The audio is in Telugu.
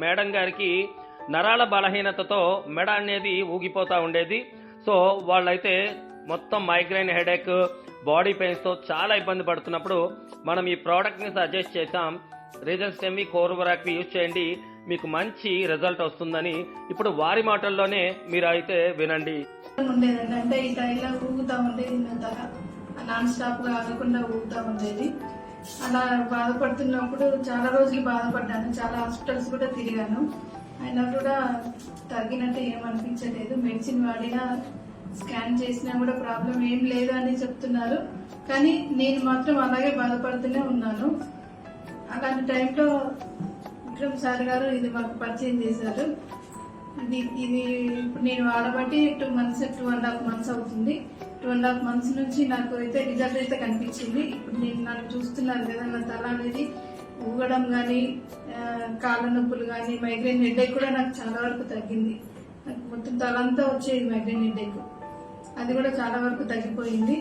మేడం గారికి నరాల బలహీనతతో మెడ అనేది ఊగిపోతూ ఉండేది. సో వాళ్ళైతే మొత్తం మైగ్రైన్, హెడేక్, బాడీ పెయిన్స్తో చాలా ఇబ్బంది పడుతున్నప్పుడు మనం ఈ ప్రోడక్ట్ని సజెస్ట్ చేసాం. రీజన్స్టెమీ కోర్వరాక్వి యూజ్ చేయండి, మీకు మంచి రిజల్ట్ వస్తుందని ఇప్పుడు వారి మాటల్లోనే మీరు అయితే వినండి. ఉండేదండి, అంటే ఈ టైంలో ఊగుతా ఉండేది, నాన్ స్టాప్ గా ఆగకుండా ఊగుతా ఉండేది. అలా బాధపడుతున్నప్పుడు చాలా రోజులు బాధపడ్డాను, చాలా హాస్పిటల్స్ కూడా తిరిగాను. అయినా కూడా తగ్గినట్టు ఏమనిపించలేదు. మెడిసిన్ వాడినా, స్కాన్ చేసినా కూడా ప్రాబ్లం ఏం లేదు అని చెప్తున్నారు. కానీ నేను మాత్రం అలాగే బాధపడుతూనే ఉన్నాను. అలాంటి టైంలో విక్రమ్ సార్ గారు ఇది మాకు పరిచయం చేశారు. ఇది ఇప్పుడు నేను వాడబట్టి 2.5 months అవుతుంది. 2.5 months నుంచి నాకు అయితే రిజల్ట్ అయితే కనిపించింది. ఇప్పుడు నేను నన్ను చూస్తున్నారు కదా, నా తల అనేది ఊగడం కానీ, కాళ్ళ నొప్పులు కానీ, మైగ్రేన్ హెడేక్ కూడా నాకు చాలా వరకు తగ్గింది. నాకు మొత్తం తలంతా వచ్చేది మైగ్రేన్ హెడేక్, అది కూడా చాలా వరకు తగ్గిపోయింది.